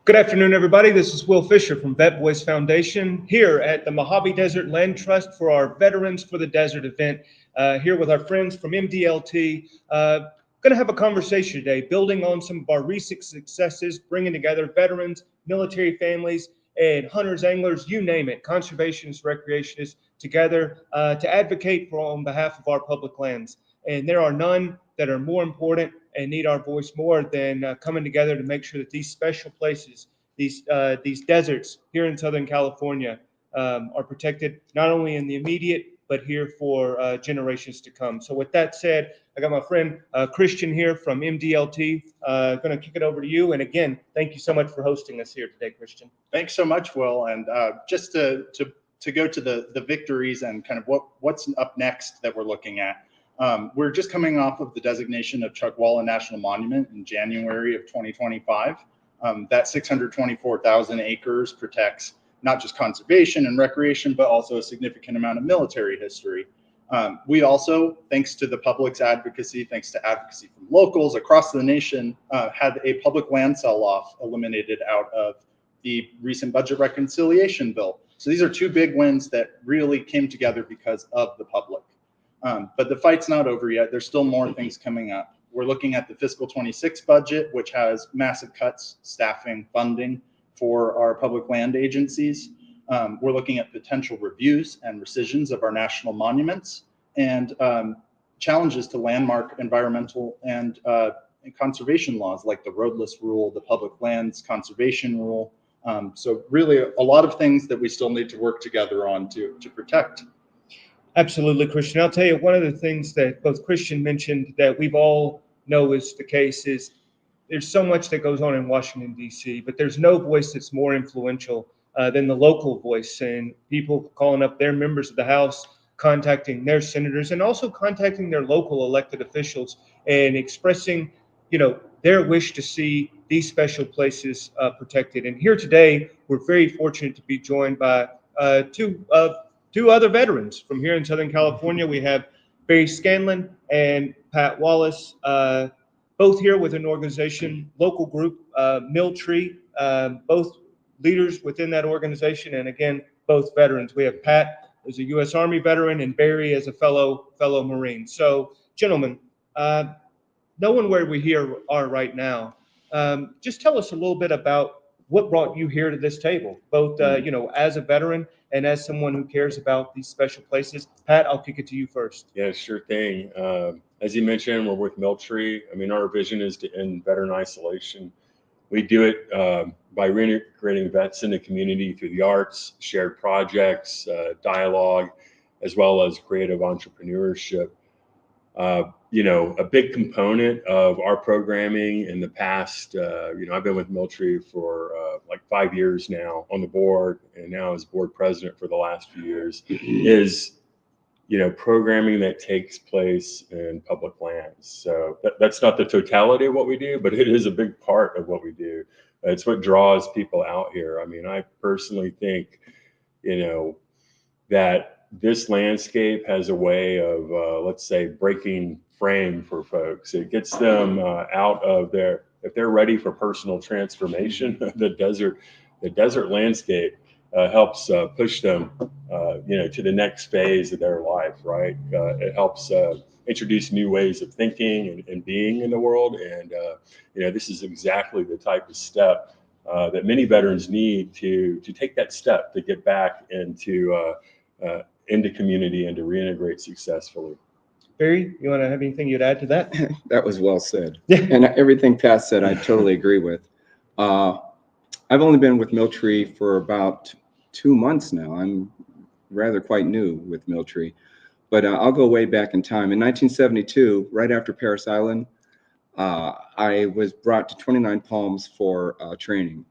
Good afternoon, everybody. This is Will Fischer from Vet Voice Foundation here at the Mojave Desert Land Trust for our Veterans for the Desert event. Here with our friends from MDLT. Going to have a conversation today, building on some of our recent successes, bringing together veterans, military families, and hunters, anglers, you name it, conservationists, recreationists, together to advocate for on behalf of our public lands. And there are none that are more important and need our voice more than coming together to make sure that these special places, these deserts here in Southern California are protected, not only in the immediate, but here for generations to come. So with that said, I got my friend Krystian here from MDLT. Going to kick it over to you. And again, thank you so much for hosting us here today, Krystian. Thanks so much, Will. And just to go to the victories and kind of what's up next that we're looking at. We're just coming off of the designation of Chuckwalla National Monument in January of 2025. That 624,000 acres protects not just conservation and recreation, but also a significant amount of military history. We also, thanks to the public's advocacy, thanks to advocacy from locals across the nation, had a public land sell-off eliminated out of the recent budget reconciliation bill. So these are two big wins that really came together because of the public. But the fight's not over yet. There's still more things coming up. We're looking at the fiscal 26 budget, which has massive cuts, staffing, funding for our public land agencies. We're looking at potential reviews and rescissions of our national monuments and challenges to landmark environmental and conservation laws like the roadless rule, the public lands conservation rule. So really a lot of things that we still need to work together on to protect. Absolutely, Krystian. I'll tell you, one of the things that both Krystian mentioned that we've all know is the case is there's so much that goes on in Washington, D.C., but there's no voice that's more influential than the local voice, and people calling up their members of the House, contacting their senators, and also contacting their local elected officials and expressing, their wish to see these special places protected. And here today, we're very fortunate to be joined by two other veterans from here in Southern California. We have Barry Scanlan and Pat Wallace, both here with an organization, local group, Mill Tree, both leaders within that organization, and again, both veterans. We have Pat as a U.S. Army veteran and Barry as a fellow Marine. So, gentlemen, knowing where we are right now, just tell us a little bit about what brought you here to this table, both as a veteran and as someone who cares about these special places. Pat, I'll kick it to you first. Yeah, sure thing. As you mentioned, we're with Mill Tree. I mean, our vision is to end veteran isolation. We do it by reintegrating vets in the community through the arts, shared projects, dialogue, as well as creative entrepreneurship. A big component of our programming in the past, I've been with Mill Tree for like 5 years now on the board, and now as board president for the last few years, is programming that takes place in public lands. So that's not the totality of what we do, but it is a big part of what we do. It's what draws people out here. I mean, I personally think, that this landscape has a way of, let's say, breaking frame for folks. It gets them out of if they're ready for personal transformation, the desert landscape helps push them, to the next phase of their life, right? It helps introduce new ways of thinking and being in the world. And, this is exactly the type of step that many veterans need to take that step to get back into community and to reintegrate successfully. Barry, you want to have anything you'd add to that? That was well said. And everything Pat said, I totally agree with. I've only been with Mill Tree for about 2 months now. I'm rather quite new with Mill Tree, but I'll go way back in time. In 1972, right after Parris Island, I was brought to 29 Palms for training.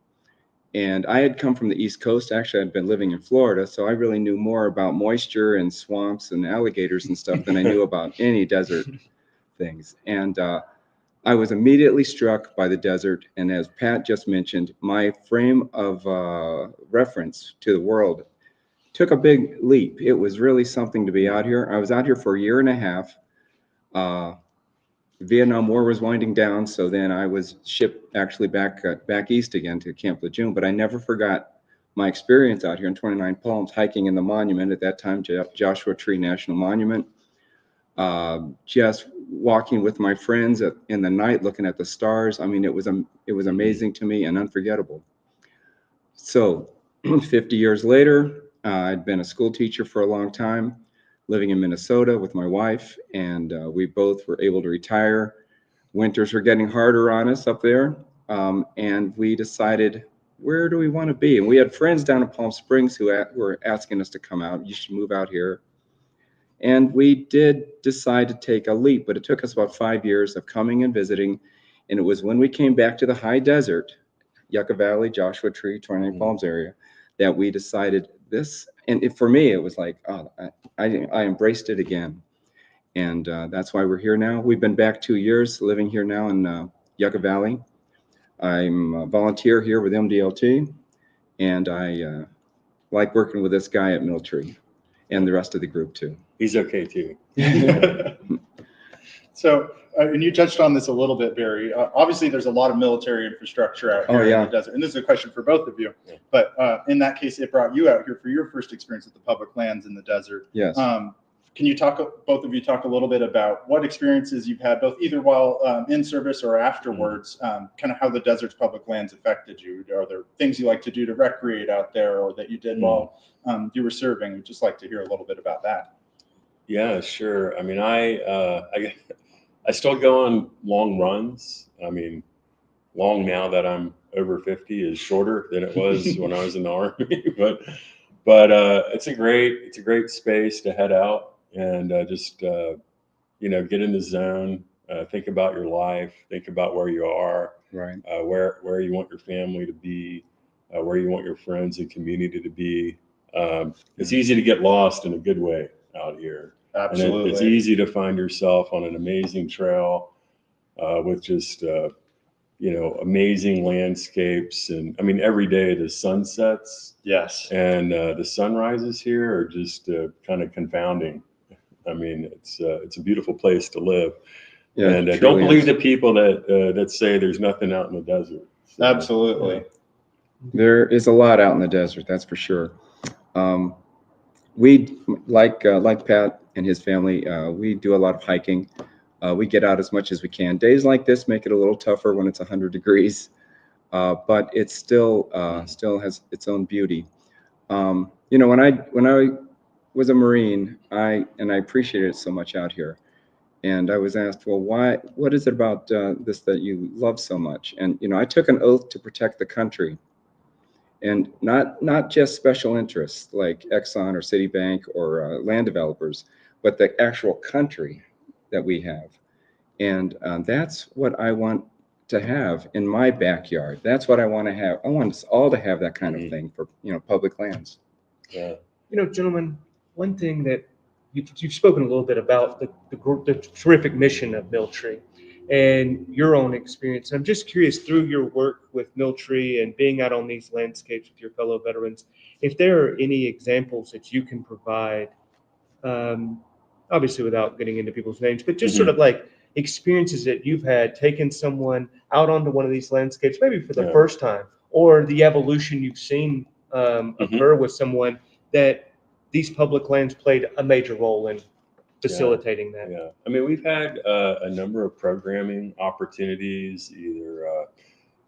And I had come from the East Coast. Actually, I'd been living in Florida, so I really knew more about moisture and swamps and alligators and stuff than I knew about any desert things. And I was immediately struck by the desert. And as Pat just mentioned, my frame of reference to the world took a big leap. It was really something to be out here. I was out here for a year and a half. Vietnam War was winding down, so then I was shipped actually back east again to Camp Lejeune. But I never forgot my experience out here in 29 Palms, hiking in the monument at that time, Joshua Tree National Monument. Just walking with my friends in the night, looking at the stars. I mean, it was amazing to me and unforgettable. So 50 years later, I'd been a school teacher for a long time, living in Minnesota with my wife, and we both were able to retire. Winters were getting harder on us up there, and we decided, where do we want to be? And we had friends down in Palm Springs who were asking us to come out. You should move out here. And we did decide to take a leap, but it took us about 5 years of coming and visiting. And it was when we came back to the high desert, Yucca Valley, Joshua Tree, 29 Palms area, that we decided this. And for me, it was like, oh, I embraced it again. And that's why we're here now. We've been back 2 years, living here now in Yucca Valley. I'm a volunteer here with MDLT, and I like working with this guy at Milltree and the rest of the group too. He's okay too. So, and you touched on this a little bit, Barry. Obviously, there's a lot of military infrastructure out here in the desert, and this is a question for both of you. Yeah. But in that case, it brought you out here for your first experience with the public lands in the desert. Yes. Can you both of you talk a little bit about what experiences you've had, both either while in service or afterwards, kind of how the desert's public lands affected you? Are there things you like to do to recreate out there, or that you did while you were serving? We'd just like to hear a little bit about that. Yeah, sure. I mean, I still go on long runs. I mean, long now that I'm over 50 is shorter than it was when I was in the Army. But it's a great space to head out and just get in the zone. Think about your life. Think about where you are. Right. Where you want your family to be. Where you want your friends and community to be. It's easy to get lost in a good way out here. Absolutely. And it's easy to find yourself on an amazing trail with just amazing landscapes. And I mean, every day the sunsets, yes, and the sunrises here are just kind of confounding. I mean, it's a beautiful place to live. Yeah, and don't believe the people that say there's nothing out in the desert. So, absolutely. There is a lot out in the desert, that's for sure. We like Pat and his family, we do a lot of hiking. We get out as much as we can. Days like this make it a little tougher when it's 100 degrees, but it still has its own beauty. When I was a Marine, I appreciated it so much out here. And I was asked, well, what is it about this that you love so much? And, I took an oath to protect the country. And not just special interests like Exxon or Citibank or land developers, but the actual country that we have. And that's what I want to have in my backyard. That's what I want to have. I want us all to have that kind of thing for, public lands. Yeah. Gentlemen, one thing that you've spoken a little bit about the terrific mission of Milltree and your own experience. And I'm just curious, through your work with Milltree and being out on these landscapes with your fellow veterans, if there are any examples that you can provide, obviously without getting into people's names, but just sort of like experiences that you've had taking someone out onto one of these landscapes, maybe for the first time, or the evolution you've seen occur with someone that these public lands played a major role in facilitating that. Yeah, I mean, we've had a number of programming opportunities, either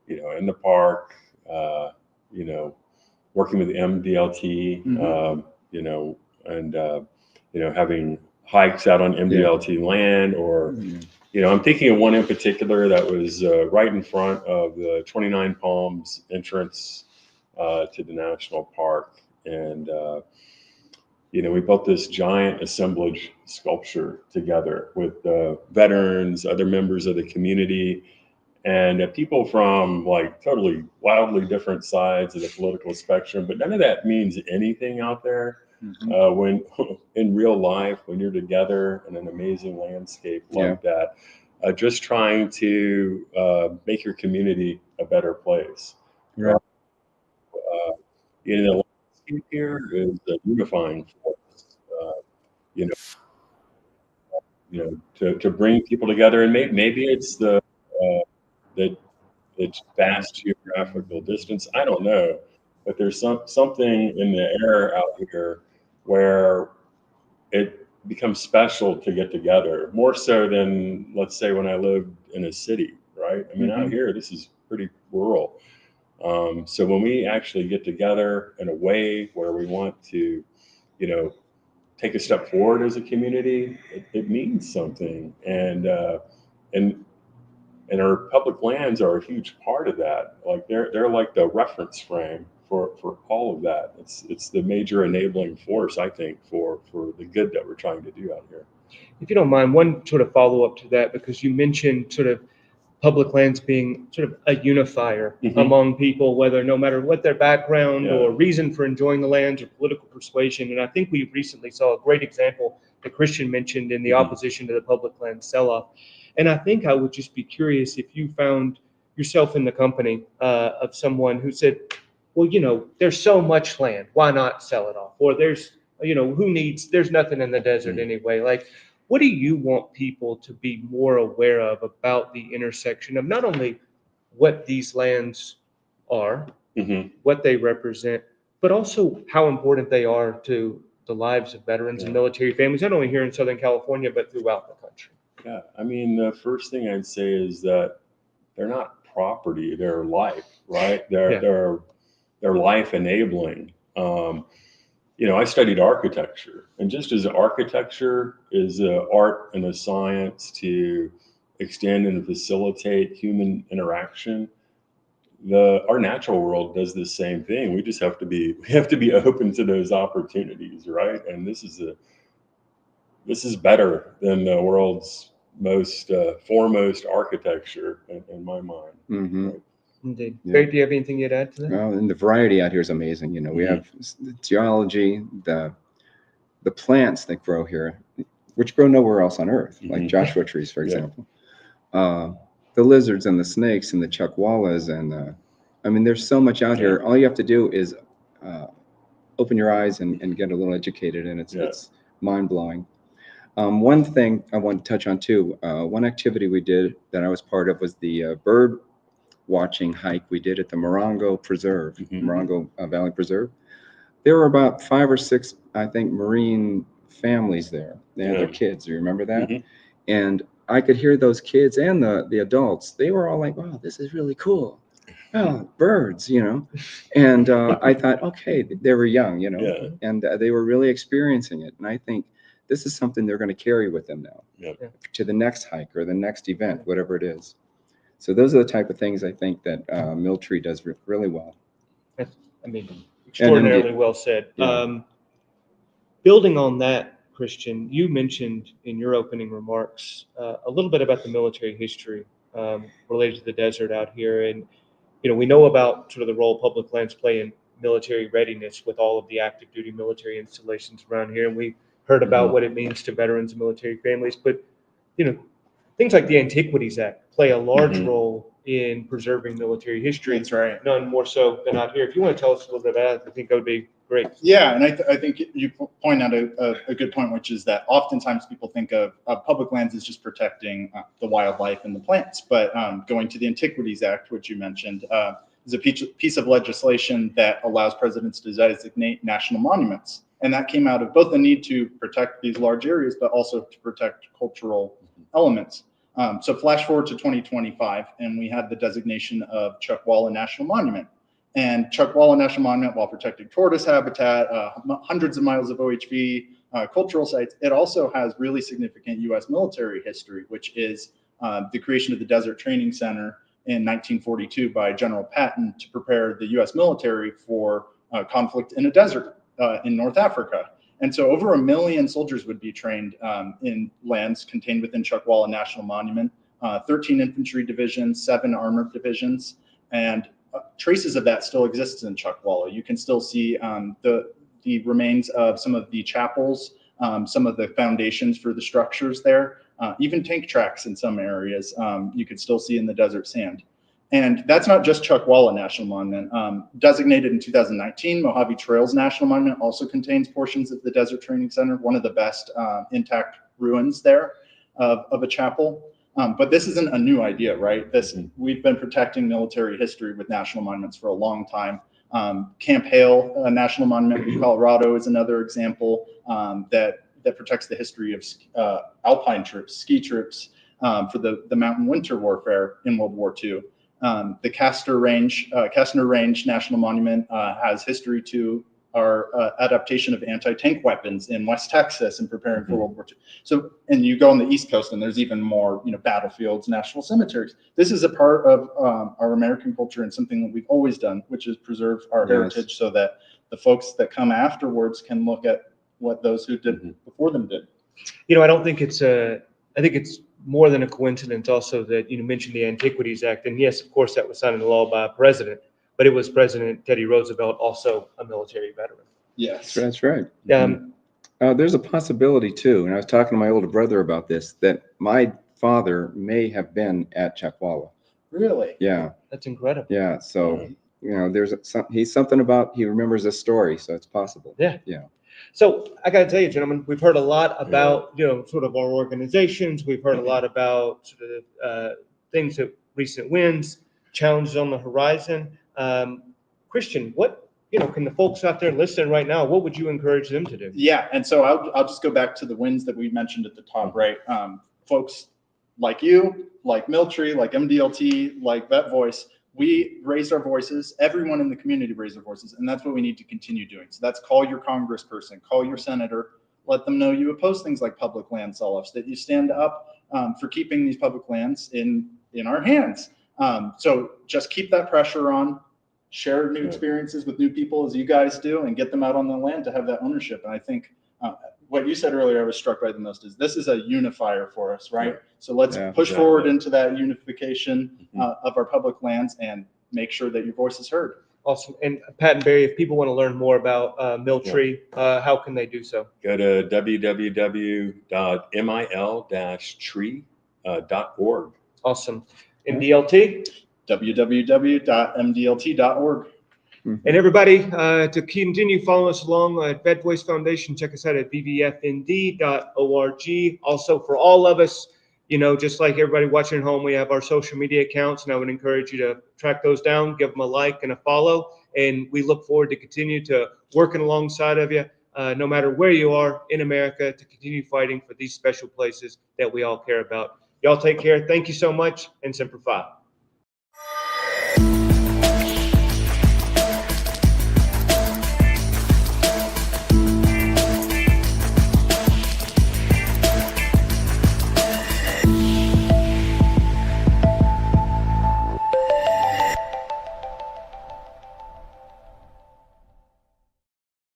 in the park, working with MDLT, and having hikes out on MDLT land, or I'm thinking of one in particular that was right in front of the 29 Palms entrance to the national park, and we built this giant assemblage sculpture together with veterans, other members of the community, and people from like totally wildly different sides of the political spectrum. But none of that means anything out there when in real life, when you're together in an amazing landscape like that, just trying to make your community a better place. Right. The landscape here is a unifying force. to bring people together. And maybe it's that it's vast geographical distance. I don't know, but there's something in the air out here where it becomes special to get together, more so than, let's say, when I lived in a city, right? I mean, out here, this is pretty rural. So when we actually get together in a way where we want to, take a step forward as a community, it means something. And our public lands are a huge part of that. Like they're like the reference frame for all of that. It's the major enabling force, I think, for the good that we're trying to do out here. If you don't mind, one sort of follow up to that, because you mentioned sort of public lands being sort of a unifier among people, whether no matter what their background or reason for enjoying the lands or political persuasion. And I think we recently saw a great example that Krystian mentioned in the opposition to the public land sell-off. And I think I would just be curious if you found yourself in the company of someone who said, well, there's so much land, why not sell it off? Or there's nothing in the desert anyway. Like, what do you want people to be more aware of about the intersection of not only what these lands are, what they represent, but also how important they are to the lives of veterans and military families, not only here in Southern California, but throughout the country? Yeah, I mean, the first thing I'd say is that they're not property, they're life, right? They're life enabling. I studied architecture, and just as architecture is an art and a science to extend and facilitate human interaction, our natural world does the same thing. We just have to be open to those opportunities, right? And this is better than the world's most foremost architecture in my mind. Right? Indeed. Yeah. Barry, do you have anything you'd add to that? Well, and the variety out here is amazing. We have the geology, the plants that grow here, which grow nowhere else on Earth, like Joshua trees, for example. The lizards and the snakes and the chuckwallas, and I mean, there's so much out here. All you have to do is open your eyes and get a little educated, and it's mind blowing. One thing I want to touch on too. One activity we did that I was part of was the bird watching hike we did at the Morongo Preserve, Morongo Valley Preserve. There were about 5 or 6, I think, Marine families there. They had their kids. Do you remember that? And I could hear those kids and the adults. They were all like, "Wow, this is really cool. Oh, birds, And I thought, okay, they were young, and they were really experiencing it. And I think this is something they're going to carry with them now to the next hike or the next event, whatever it is. So those are the type of things I think that Miltree does really well. Extraordinarily well said. Building on that, Krystian, you mentioned in your opening remarks a little bit about the military history related to the desert out here. And, we know about sort of the role public lands play in military readiness with all of the active duty military installations around here. And we heard about what it means to veterans and military families. But, things like the Antiquities Act play a large role in preserving military history. That's right. None more so than out here. If you want to tell us a little bit about that, I think that would be great. Yeah, and I think you point out a good point, which is that oftentimes people think of public lands as just protecting the wildlife and the plants. But going to the Antiquities Act, which you mentioned, is a piece of legislation that allows presidents to designate national monuments. And that came out of both the need to protect these large areas, but also to protect cultural elements. So flash forward to 2025, and we had the designation of Chuckwalla National Monument. And Chuckwalla National Monument, while protecting tortoise habitat, hundreds of miles of OHV, cultural sites, it also has really significant U.S. military history, which is the creation of the Desert Training Center in 1942 by General Patton to prepare the U.S. military for conflict in a desert in North Africa. And so over 1 million soldiers would be trained in lands contained within Chuckwalla National Monument, 13 infantry divisions, 7 armored divisions, and traces of that still exists in Chuckwalla. You can still see the remains of some of the chapels, some of the foundations for the structures there, even tank tracks in some areas you could still see in the desert sand. And that's not just Chuckwalla National Monument. Designated in 2019, Mojave Trails National Monument also contains portions of the Desert Training Center, one of the best intact ruins there. of a chapel. But this isn't a new idea, right? We've been protecting military history with national monuments for a long time. Camp Hale National Monument in Colorado is another example that protects the history of alpine troops, ski troops for the mountain winter warfare in World War II. The Kastner Range National Monument has history to our adaptation of anti-tank weapons in West Texas and preparing for World War II. So, and you go on the East Coast and there's even more, battlefields, national cemeteries. This is a part of our American culture and something that we've always done, which is preserve our heritage so that the folks that come afterwards can look at what those who did before them did. I don't think I think it's more than a coincidence also that you mentioned the Antiquities Act. And yes, of course, that was signed into law by a president, but it was President Teddy Roosevelt, also a military veteran. Yes. That's right. There's a possibility too, and I was talking to my older brother about this, that my father may have been at Chuckwalla. Really? Yeah. That's incredible. Yeah. So, he's something about, he remembers this story, so it's possible. Yeah. Yeah. So I got to tell you, gentlemen, we've heard a lot about, sort of our organizations. We've heard a lot about sort of things that recent wins, challenges on the horizon. Krystian, what, can the folks out there listening right now, what would you encourage them to do? Yeah. And so I'll just go back to the wins that we mentioned at the top, right? Folks like you, like Miltree, like MDLT, like Vet Voice, we raised our voices. Everyone in the community raised their voices, and that's what we need to continue doing. So that's call your congressperson, call your senator, let them know you oppose things like public land sell-offs, that you stand up for keeping these public lands in our hands. So just keep that pressure on, share new experiences with new people as you guys do, and get them out on the land to have that ownership. And I think what you said earlier, I was struck by the most, is this is a unifier for us, right? Yeah. So let's push exactly. forward into that unification of our public lands and make sure that your voice is heard. Awesome. And Pat and Barry, if people want to learn more about Miltree, how can they do so? Go to www.mil-tree.org. Awesome. MDLT? www.mdlt.org. And everybody, to continue following us along at Vet Voice Foundation, check us out at vvfnd.org. Also, for all of us, just like everybody watching at home, we have our social media accounts, and I would encourage you to track those down, give them a like and a follow. And we look forward to continue to working alongside of you, no matter where you are in America, to continue fighting for these special places that we all care about. Y'all take care. Thank you so much, and Semper Fi.